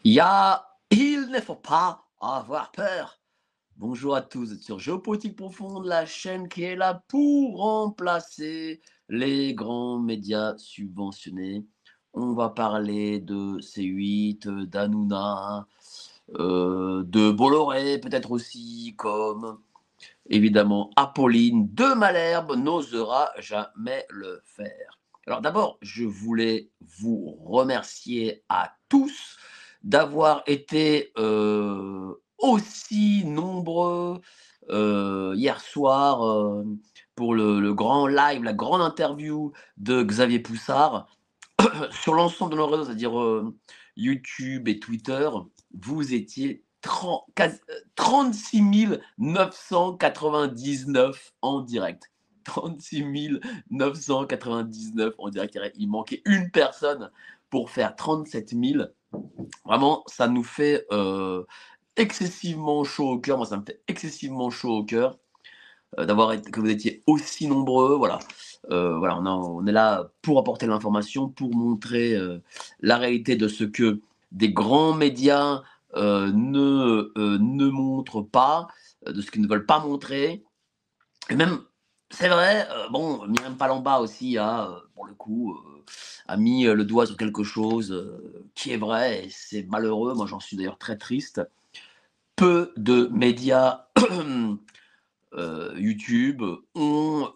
Il ne faut pas avoir peur. Bonjour à tous, vous êtes sur Géopolitique Profonde, la chaîne qui est là pour remplacer les grands médias subventionnés. On va parler de C8, d'Hanouna, de Bolloré peut-être aussi, comme évidemment Apolline de Malherbe n'osera jamais le faire. Alors d'abord, je voulais vous remercier à tous d'avoir été aussi nombreux hier soir pour le grand live, la grande interview de Xavier Poussard sur l'ensemble de nos réseaux, c'est-à-dire YouTube et Twitter. Vous étiez 36 999 en direct. 36 999 en direct. Il manquait une personne pour faire 37 000. Vraiment, ça nous fait excessivement chaud au cœur. Moi, ça me fait excessivement chaud au cœur que vous étiez aussi nombreux. Voilà, voilà, on est là pour apporter l'information, pour montrer la réalité de ce que des grands médias ne montrent pas, de ce qu'ils ne veulent pas montrer. Et même, c'est vrai, bon, Myriam Palamba aussi pour le coup, a mis le doigt sur quelque chose qui est vrai, et c'est malheureux. Moi, j'en suis d'ailleurs très triste. Peu de médias YouTube ont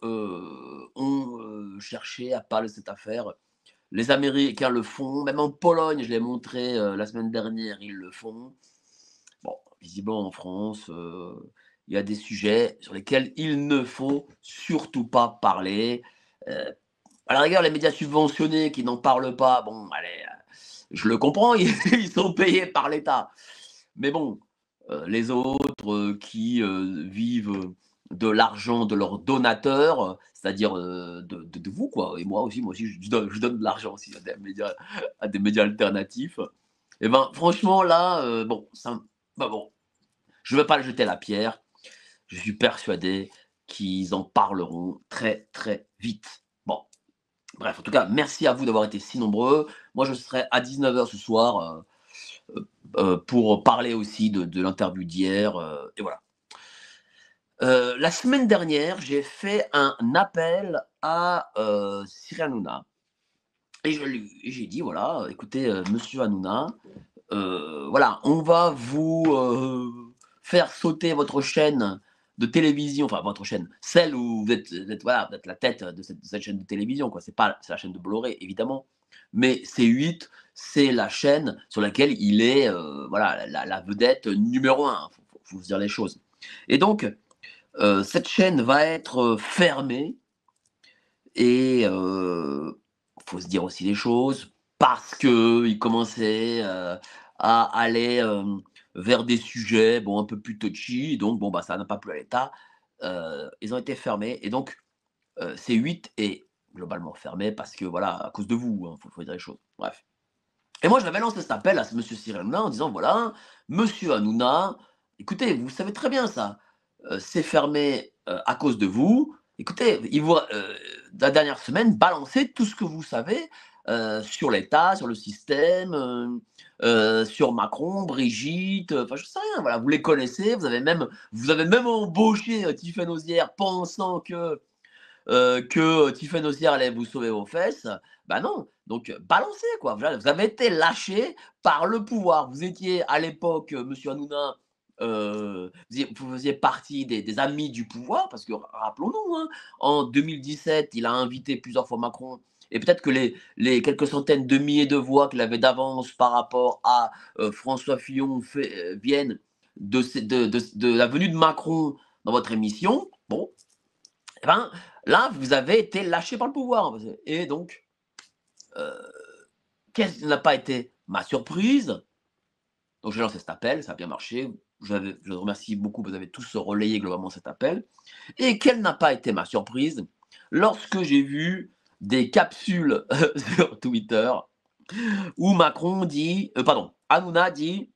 cherché à parler de cette affaire. Les Américains le font, même en Pologne, je l'ai montré la semaine dernière, ils le font. Bon, visiblement en France, il y a des sujets sur lesquels il ne faut surtout pas parler. À la rigueur, les médias subventionnés qui n'en parlent pas, bon, allez, je le comprends, ils sont payés par l'État. Mais bon, les autres qui vivent de l'argent de leurs donateurs, c'est-à-dire de vous, quoi. Et moi aussi, je donne de l'argent aussi à des médias alternatifs. Et ben, franchement, là, bon, bah bon, je ne veux pas le jeter la pierre. Je suis persuadé qu'ils en parleront très, très vite. Bon, bref, en tout cas, merci à vous d'avoir été si nombreux. Moi, je serai à 19h ce soir pour parler aussi de l'interview d'hier. Et voilà. La semaine dernière, j'ai fait un appel à Cyril Hanouna. Et j'ai dit, voilà, écoutez, monsieur Hanouna, voilà, on va vous faire sauter votre chaîne de télévision, enfin votre chaîne, celle où voilà, vous êtes la tête de cette chaîne de télévision, quoi. C'est la chaîne de Bolloré, évidemment, mais C8, c'est la chaîne sur laquelle il est, voilà, la vedette numéro un. Faut se dire les choses. Et donc, cette chaîne va être fermée et faut se dire aussi les choses parce qu'il commençait à aller vers des sujets bon, un peu plus touchy, donc bon, bah, ça n'a pas plu à l'État. Ils ont été fermés et donc C8 est globalement fermé parce que voilà, à cause de vous, hein, faut dire les choses. Bref. Et moi, j'avais lancé cet appel à ce monsieur Cyril Hanouna en disant voilà, monsieur Hanouna, écoutez, vous savez très bien ça, c'est fermé à cause de vous. Écoutez, la dernière semaine, balancez tout ce que vous savez sur l'État, sur le système, sur Macron, Brigitte, enfin je sais rien, voilà, vous les connaissez, vous avez même embauché Tiffaine Auzière pensant que Tiffaine Auzière allait vous sauver vos fesses. Bah non, donc balancez quoi. Voilà, vous avez été lâché par le pouvoir. Vous étiez à l'époque, monsieur Hanouna, vous faisiez partie des amis du pouvoir, parce que rappelons-nous, hein, en 2017, il a invité plusieurs fois Macron. Et peut-être que les quelques centaines de milliers de voix qu'il avait d'avance par rapport à François Fillon viennent de la venue de Macron dans votre émission. Bon, eh ben, là, vous avez été lâché par le pouvoir. Et donc, euh, quelle n'a pas été ma surprise? Donc, j'ai lancé cet appel, ça a bien marché. Je remercie beaucoup, vous avez tous relayé globalement cet appel. Et quelle n'a pas été ma surprise lorsque j'ai vu des capsules sur Twitter où Macron dit, pardon, Hanouna dit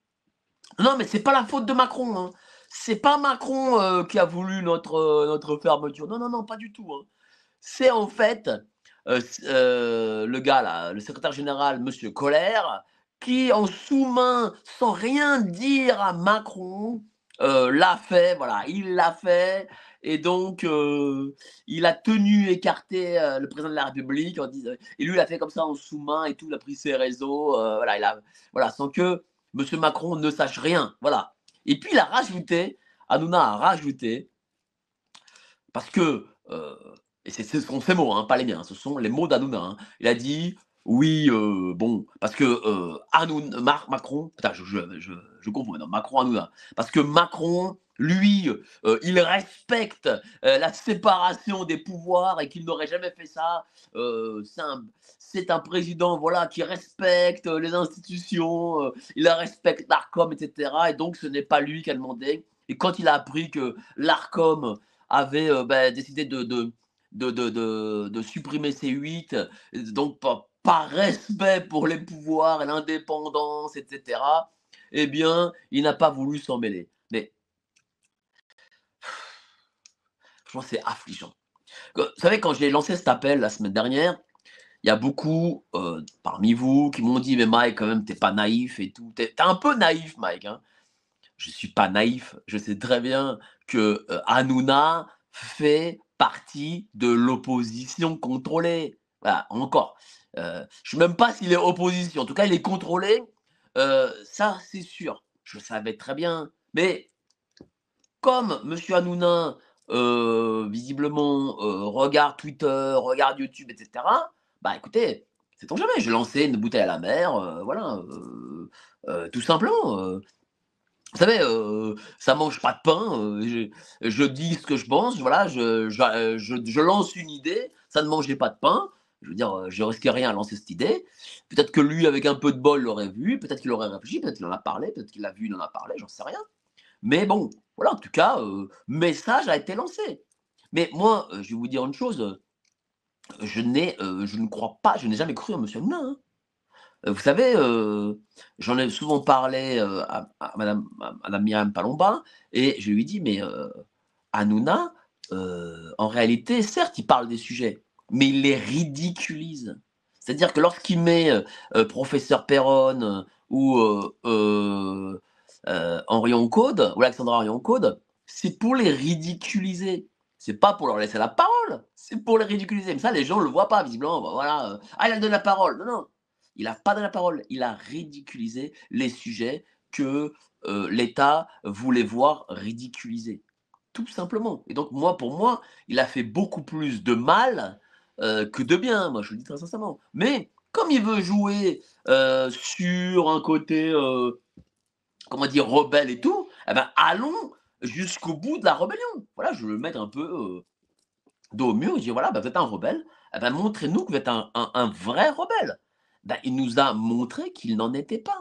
non, mais c'est pas la faute de Macron, hein. C'est pas Macron qui a voulu notre fermeture. Non, non, non, pas du tout, hein. C'est en fait le gars là, le secrétaire général, monsieur Colère, qui en sous-main, sans rien dire à Macron, l'a fait, voilà, il l'a fait et donc il a tenu écarté, le président de la République en disant et lui il a fait comme ça en sous-main et tout, il a pris ses réseaux, voilà, il a voilà, sans que monsieur Macron ne sache rien, voilà. Et puis il a rajouté, Hanouna a rajouté, parce que, et ce sont ses mots, hein, pas les miens, ce sont les mots d'Hanouna, hein. Il a dit: «Oui, bon» parce que, Macron putain je confonds maintenant, Macron, Hanouna. Parce que Macron, lui, il respecte, la séparation des pouvoirs et qu'il n'aurait jamais fait ça. C'est un président, voilà, qui respecte, les institutions, il respecte l'Arcom et cetera et donc ce n'est pas lui qui a demandé et quand il a appris que l'Arcom avait décidé de supprimer ces 8, donc par respect pour les pouvoirs et l'indépendance, etc., eh bien, il n'a pas voulu s'en mêler. Mais franchement, c'est affligeant. Vous savez, quand j'ai lancé cet appel la semaine dernière, il y a beaucoup parmi vous qui m'ont dit: «Mais Mike, quand même, t'es pas naïf et tout». T'es un peu naïf, Mike, hein. Je suis pas naïf, je sais très bien que, Hanouna fait partie de l'opposition contrôlée. Voilà, encore, je ne sais même pas s'il est opposition, en tout cas il est contrôlé, ça c'est sûr. Je savais très bien, mais comme monsieur Hanouna, visiblement, regarde Twitter, regarde YouTube et cetera, bah, écoutez, sait-on jamais, j'ai lancé une bouteille à la mer, voilà, tout simplement, vous savez, ça mange pas de pain, je dis ce que je pense, voilà, je lance une idée, ça ne mangeait pas de pain. Je veux dire, je risquais rien à lancer cette idée. Peut-être que lui, avec un peu de bol, l'aurait vu, peut-être qu'il aurait réfléchi, peut-être qu'il en a parlé, peut-être qu'il l'a vu, il en a parlé, j'en sais rien. Mais bon, voilà, en tout cas, message a été lancé. Mais moi, je vais vous dire une chose, je ne crois pas, je n'ai jamais cru en monsieur Hanouna, hein. Vous savez, j'en ai souvent parlé, à madame Myriam Palomba et je lui ai dit: «Mais, Hanouna, en réalité, certes, il parle des sujets, mais il les ridiculise». C'est-à-dire que lorsqu'il met, professeur Péronne, ou, Henri Oncode ou Alexandra Henri Oncode, c'est pour les ridiculiser. C'est pas pour leur laisser la parole, c'est pour les ridiculiser. Mais ça, les gens le voient pas visiblement, bah, voilà, «Ah, il a donné la parole». Non, non, il a pas donné la parole, il a ridiculisé les sujets que, l'État voulait voir ridiculisés. Tout simplement. Et donc moi, pour moi, il a fait beaucoup plus de mal, que de bien, moi je le dis très sincèrement. Mais comme il veut jouer, sur un côté, comment dire? Rebelle et tout, eh ben, allons jusqu'au bout de la rébellion. Voilà, je veux le mettre un peu, dos au mur, je dis: «Voilà, bah, vous êtes un rebelle, eh ben, montrez-nous que vous êtes un vrai rebelle». Bah, il nous a montré qu'il n'en était pas.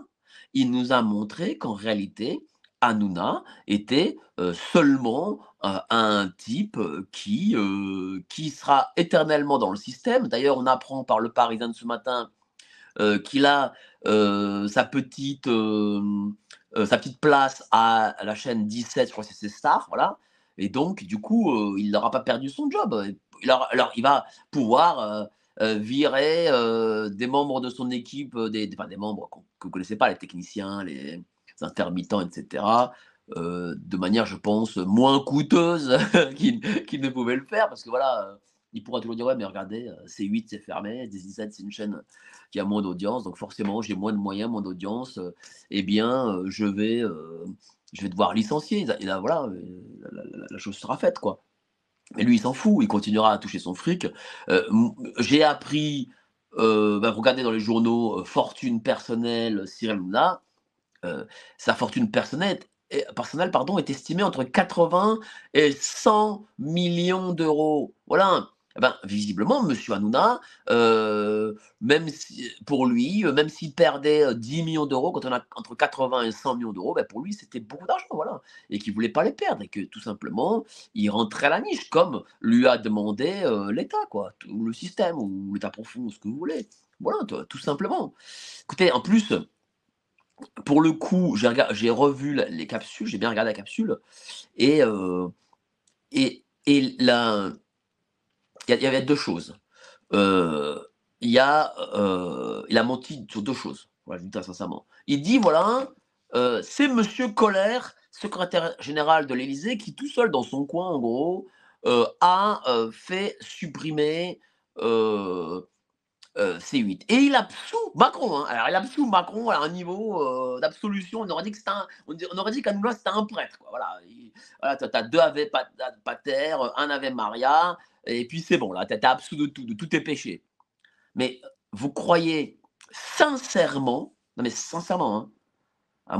Il nous a montré qu'en réalité, Hanouna était, seulement, un type, qui sera éternellement dans le système. D'ailleurs, on apprend par Le Parisien de ce matin, qu'il a, sa petite place à la chaîne 17, je crois que c'est Star, voilà. Et donc du coup, il n'aura pas perdu son job. Alors il va pouvoir, virer, des membres de son équipe, des membres que vous connaissez pas, les techniciens, les intermittents et cetera, de manière, je pense, moins coûteuse qu'il ne pouvait le faire parce que voilà, il pourra toujours dire: «Ouais, mais regardez, C8 c'est fermé, D17 c'est une chaîne qui a moins d'audience, donc forcément j'ai moins de moyens, moins d'audience, eh bien, je vais devoir licencier». Et là voilà, la chose sera faite, quoi. Mais lui, il s'en fout, il continuera à toucher son fric. J'ai appris, regardez dans les journaux, fortune personnelle, Cyril Hanouna, sa fortune personnelle, pardon, est estimée entre 80 et 100 millions d'euros. Voilà. Eh ben, visiblement, monsieur Hanouna, même si pour lui, même s'il perdait, 10 millions d'euros, quand on a entre 80 et 100 millions d'euros, bah, pour lui, c'était beaucoup d'argent, voilà. Et qu'il ne voulait pas les perdre et que tout simplement, il rentrait à la niche, comme lui a demandé, l'État, quoi, tout le système ou l'État profond, ce que vous voulez. Voilà, tout simplement. Écoutez, en plus, pour le coup, j'ai revu les capsules, j'ai bien regardé la capsule et là, il y avait 2 choses. Heu, il a menti sur 2 choses. Voilà, je dis ça sincèrement. Il dit voilà, c'est monsieur Colère, secrétaire général de l'Élysée, qui tout seul dans son coin, en gros, a, fait supprimer, heu C8 et il absout Macron, hein. Alors il absout Macron à un niveau, d'absolution. On aurait dit que c'était un on aurait dit qu'Hanouna c'était un prêtre, quoi. Voilà, voilà, tu as 2 Ave Pater, un Ave Maria et puis c'est bon là, tu es absous de tous tes péchés. Mais vous croyez sincèrement, non mais sincèrement, hein, à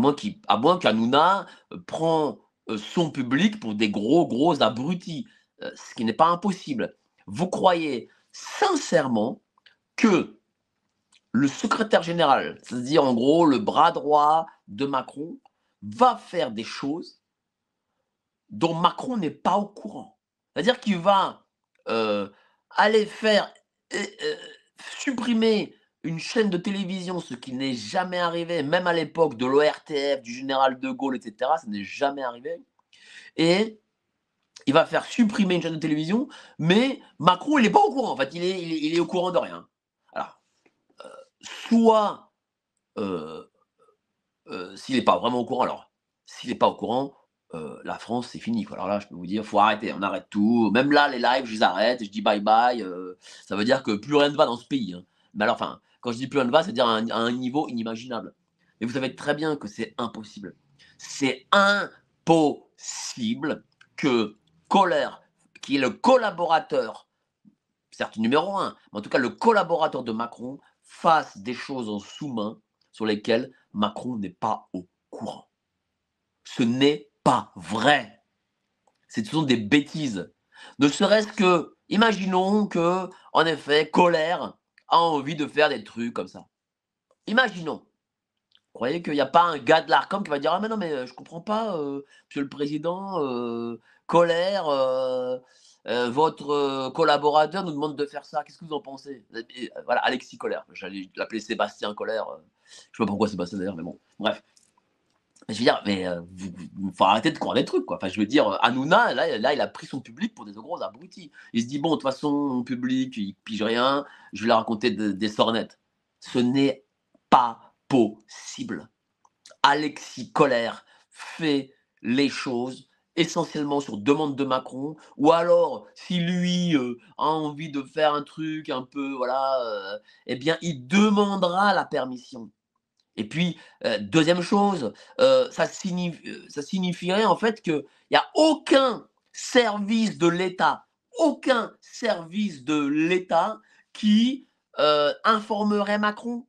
moins qu'Hanouna, prend, son public pour des gros abrutis, ce qui n'est pas impossible. Vous croyez sincèrement que le secrétaire général, c'est-à-dire en gros le bras droit de Macron, va faire des choses dont Macron n'est pas au courant. C'est-à-dire qu'il va, aller faire et supprimer une chaîne de télévision, ce qui n'est jamais arrivé, même à l'époque de l'ORTF, du général de Gaulle et cetera, ça n'est jamais arrivé et il va faire supprimer une chaîne de télévision, mais Macron, il est pas au courant en fait, il est au courant de rien. Alors, soit, heu s'il n'est pas vraiment au courant, alors, s'il n'est pas au courant, la France, c'est fini, quoi. Alors là, je peux vous dire, faut arrêter, on arrête tout. Même là, les lives, je les arrête, je dis bye bye, ça veut dire que plus rien ne va dans ce pays, hein. Mais alors, enfin, quand je dis plus rien ne va, c'est-à-dire à un niveau inimaginable. Mais vous savez très bien que c'est impossible. C'est impossible que Colère, qui est le collaborateur, certes numéro un, mais en tout cas le collaborateur de Macron, fasse des choses en sous-main sur lesquelles Macron n'est pas au courant. Ce n'est pas vrai. Ce sont des bêtises. Ne serait-ce que, imaginons que, en effet, Colère a envie de faire des trucs comme ça. Imaginons. Vous croyez qu'il n'y a pas un gars de l'Arcom qui va dire: «Ah mais non, mais je comprends pas, monsieur le président, Colère, votre, collaborateur nous demande de faire ça, qu'est-ce que vous en pensez?» Et voilà, Alexis Colère, j'allais l'appeler Sébastien Colère, je sais pas pourquoi Sébastien d'ailleurs, mais bon, bref. Je veux dire, mais faut arrêter de croire des trucs, quoi. Enfin, je veux dire, Hanouna, là, il a pris son public pour des gros abrutis. Il se dit: «Bon, de toute façon, mon public, il pige rien, je vais leur raconter des sornettes». Ce n'est pas possible. Alexis Colère fait les choses essentiellement sur demande de Macron ou alors si lui, a envie de faire un truc un peu voilà, eh bien il demandera la permission. Et puis, 2e chose, ça signifierait en fait qu'il y a aucun service de l'État qui, informerait Macron.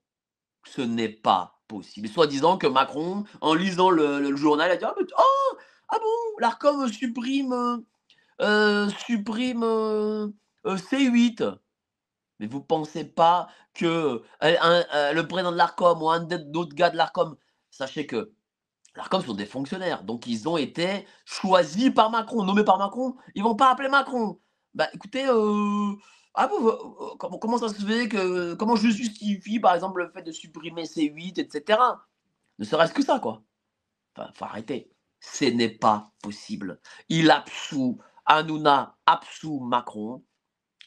Ce n'est pas possible. Soi-disant que Macron, en lisant le journal, a dit: «Ah mais oh! Ah bon? L'Arcom supprime, C8». Mais vous pensez pas que, le président de l'Arcom ou un d'autres gars de l'Arcom, sachez que l'Arcom sont des fonctionnaires, donc ils ont été choisis par Macron, nommés par Macron, ils vont pas appeler Macron. Bah écoutez, ah bon, comment ça se fait que comment je justifie par exemple le fait de supprimer C8 et cetera? Ne serait-ce que ça quoi. Enfin, faut arrêter. Ce n'est pas possible. Il absout Hanouna absout Macron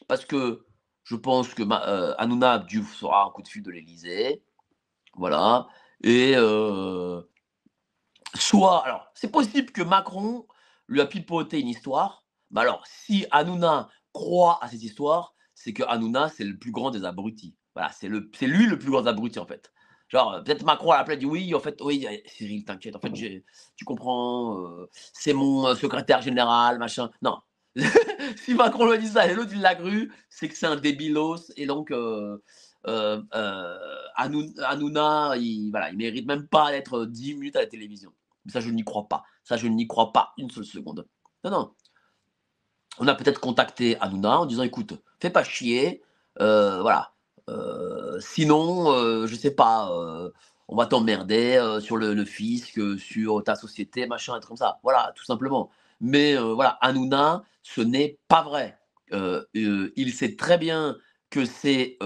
parce que je pense que Hanouna a dû recevoir un coup de fil de l'Élysée, voilà et soit alors c'est possible que Macron lui a pipoté une histoire, mais alors si Hanouna croit à cette histoire, c'est que Hanouna c'est le plus grand des abrutis. Voilà, c'est lui le plus grand abruti en fait. Genre, peut-être Macron à la place dit: «Oui, en fait, oui, Cyril t'inquiète, en fait, tu comprends, c'est mon, secrétaire général, machin». Non, si Macron lui a dit ça et l'autre il l'a cru, c'est que c'est un débilos et donc Hanouna, voilà, il mérite même pas d'être 10 minutes à la télévision. Ça, je n'y crois pas. Ça, je n'y crois pas une seule seconde. Non, non. On a peut-être contacté Hanouna en disant: «Écoute, fais pas chier, voilà, sinon, je sais pas, on va t'emmerder, sur le fisc, sur ta société, machin, un truc comme ça». Voilà, tout simplement. Mais, voilà, Hanouna, ce n'est pas vrai. Il sait très bien que c'est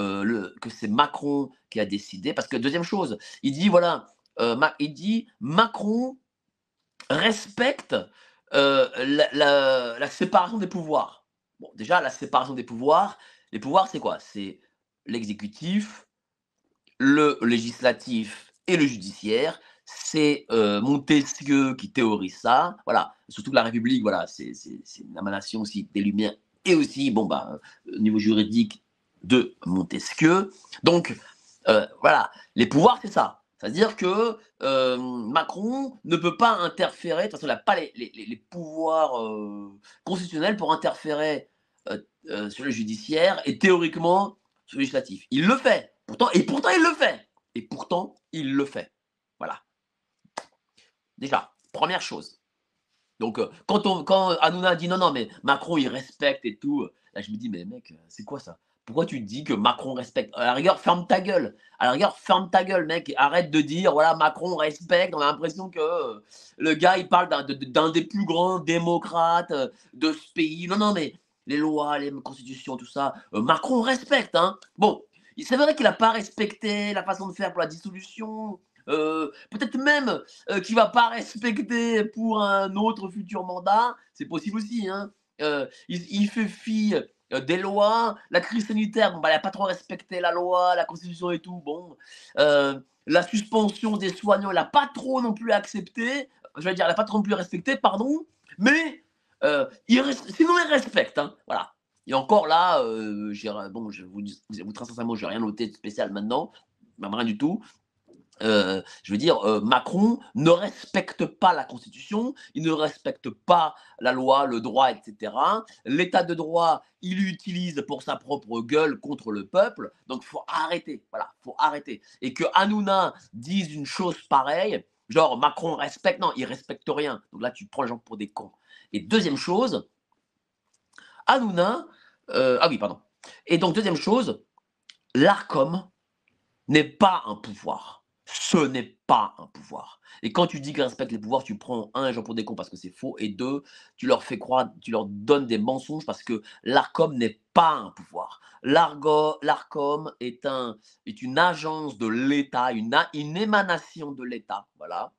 Macron qui a décidé parce que deuxième chose, il dit voilà, il dit: «Macron respecte, la séparation des pouvoirs». Bon, déjà, la séparation des pouvoirs, les pouvoirs, c'est quoi? C'est l'exécutif, le législatif et le judiciaire. C'est Montesquieu qui théorise ça. Voilà, surtout que la République, voilà, c'est une émanation aussi des Lumières et aussi, bon, bah, au niveau juridique de Montesquieu. Donc, voilà, les pouvoirs, c'est ça. C'est-à-dire que Macron ne peut pas interférer, de toute façon, il n'a pas les pouvoirs constitutionnels pour interférer sur le judiciaire et théoriquement sur le législatif. Il le fait. Pourtant il le fait. Et pourtant, il le fait. Voilà. Déjà, première chose. Donc, quand Hanouna dit non, non, mais Macron, il respecte et tout, là, je me dis, mais mec, c'est quoi ça? Pourquoi tu te dis que Macron respecte? À la rigueur, ferme ta gueule. À la rigueur, ferme ta gueule, mec. Et arrête de dire, voilà, Macron respecte. On a l'impression que le gars, il parle d'un des plus grands démocrates de ce pays. Non, non, mais les lois, les constitutions, tout ça, Macron respecte, hein. Bon, c'est vrai qu'il n'a pas respecté la façon de faire pour la dissolution. Peut-être même qui ne va pas respecter pour un autre futur mandat, c'est possible aussi. Hein. Il fait fi des lois, la crise sanitaire, bon, bah, il n'a pas trop respecté la loi, la constitution et tout. Bon, la suspension des soignants, il n'a pas trop non plus accepté. Je vais dire, il n'a pas trop non plus respecté, pardon. Mais sinon, il respecte. Hein, voilà. Et encore là, bon, je vous très sincèrement, je n'ai rien noté de spécial maintenant, même rien du tout. Je veux dire, Macron ne respecte pas la Constitution, il ne respecte pas la loi, le droit, etc. L'état de droit, il l'utilise pour sa propre gueule contre le peuple. Donc, il faut arrêter. Voilà, faut arrêter. Et que Hanouna dise une chose pareille, genre Macron respecte, non, il respecte rien. Donc là, tu prends les gens pour des cons. Et deuxième chose, Hanouna, ah oui, pardon. Et donc, deuxième chose, l'Arcom n'est pas un pouvoir. Ce n'est pas un pouvoir. Et quand tu dis qu'ils respectent les pouvoirs, tu prends les gens pour des cons parce que c'est faux, et deux, tu leur fais croire, tu leur donnes des mensonges parce que l'Arcom n'est pas un pouvoir. L'Arcom est une agence de l'État, une émanation de l'État, voilà.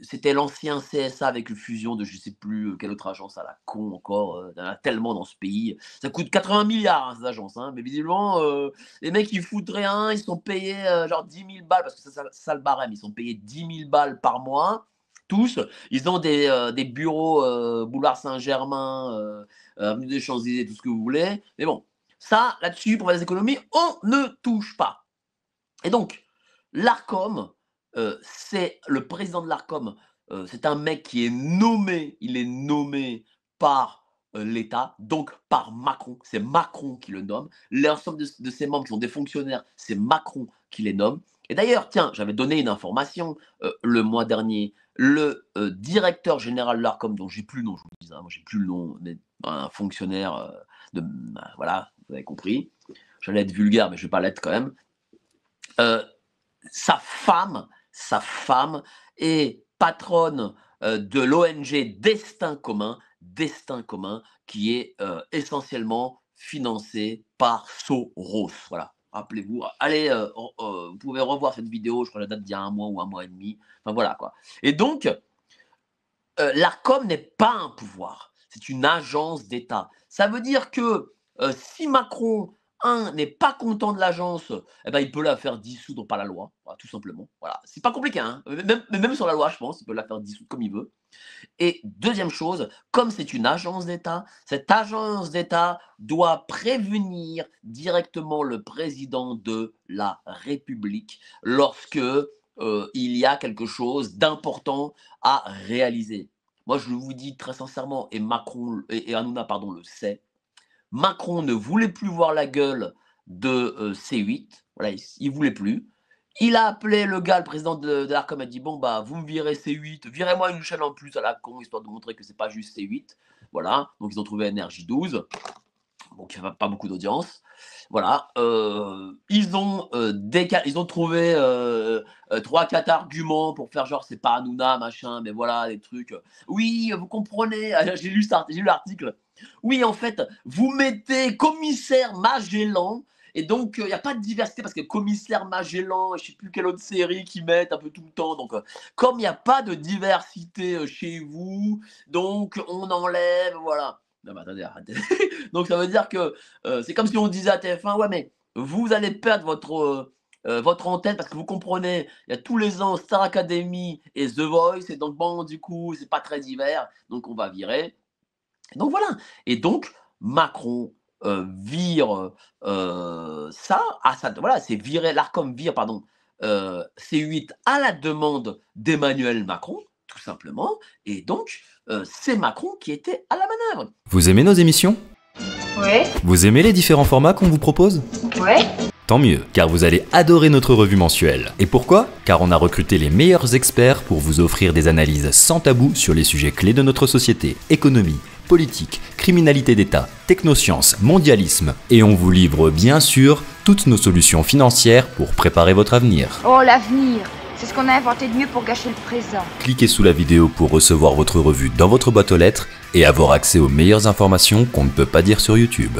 C'était l'ancien CSA avec une fusion de je sais plus quelle autre agence à la con encore, il y en a tellement dans ce pays. Ça coûte 80 milliards, hein, ces agences, hein, mais visiblement, les mecs ils foutent rien, ils sont payés genre 10 000 balles, parce que c'est ça le barème, ils sont payés 10 000 balles par mois, tous. Ils ont des bureaux boulevard Saint-Germain, avenue des Champs-Élysées, tout ce que vous voulez. Mais bon, ça, là-dessus, pour faire des économies, on ne touche pas. Et donc, l'Arcom, c'est le président de l'Arcom, c'est un mec qui est nommé, il est nommé par l'État, donc par Macron. C'est Macron qui le nomme. L'ensemble de ses membres qui sont des fonctionnaires, c'est Macron qui les nomme. Et d'ailleurs, tiens, j'avais donné une information le mois dernier. Le directeur général de l'Arcom, dont j'ai plus le nom, je vous le dis, hein, moi j'ai plus le nom, mais un fonctionnaire voilà, vous avez compris. J'allais être vulgaire, mais je ne vais pas l'être quand même. Sa femme est patronne de l'ONG Destin Commun, qui est essentiellement financée par Soros. Voilà, rappelez-vous. Allez, vous pouvez revoir cette vidéo, je crois la date d'il y a un mois ou un mois et demi. Enfin voilà quoi. Et donc, l'Arcom n'est pas un pouvoir, c'est une agence d'État. Ça veut dire que si Macron n'est pas content de l'agence, eh ben, il peut la faire dissoudre par la loi, voilà, tout simplement. Voilà. C'est pas compliqué, hein. Même sur la loi, je pense, il peut la faire dissoudre comme il veut. Et deuxième chose, comme c'est une agence d'État, cette agence d'État doit prévenir directement le président de la République lorsque il y a quelque chose d'important à réaliser. Moi, je vous dis très sincèrement, et Macron et Hanouna, pardon, le sait, Macron ne voulait plus voir la gueule de C8, voilà, il voulait plus. Il a appelé le gars, le président de l'Arcom, a dit bon bah vous me virez C8, virez-moi une chaîne en plus à la con, histoire de montrer que c'est pas juste C8. Voilà, donc ils ont trouvé NRJ12, donc il n'y a pas beaucoup d'audience. Voilà, ils ont trouvé 3-4 arguments pour faire genre c'est pas Hanouna, machin, mais voilà, des trucs. Oui, vous comprenez, j'ai lu l'article. Oui, en fait, vous mettez commissaire Magellan, et donc il n'y a pas de diversité parce que commissaire Magellan, je ne sais plus quelle autre série qu'ils mettent un peu tout le temps. Donc, comme il n'y a pas de diversité chez vous, donc on enlève, voilà. Non, mais attendez, arrêtez. Donc, ça veut dire que c'est comme si on disait à TF1, ouais, mais vous allez perdre votre antenne parce que vous comprenez, il y a tous les ans Star Academy et The Voice et donc bon, du coup, c'est pas très divers, donc on va virer. Donc voilà. Et donc Macron, vire, ça à sa voilà, c'est virer l'Arcom vire pardon, C8 à la demande d'Emmanuel Macron, tout simplement et donc c'est Macron qui était à la manœuvre. Vous aimez nos émissions? Ouais. Vous aimez les différents formats qu'on vous propose? Ouais. Tant mieux, car vous allez adorer notre revue mensuelle. Et pourquoi? Car on a recruté les meilleurs experts pour vous offrir des analyses sans tabou sur les sujets clés de notre société, économie, politique, criminalité d'État, technosciences, mondialisme. Et on vous livre bien sûr toutes nos solutions financières pour préparer votre avenir. Oh, l'avenir, c'est ce qu'on a inventé de mieux pour gâcher le présent. Cliquez sous la vidéo pour recevoir votre revue dans votre boîte aux lettres et avoir accès aux meilleures informations qu'on ne peut pas dire sur YouTube.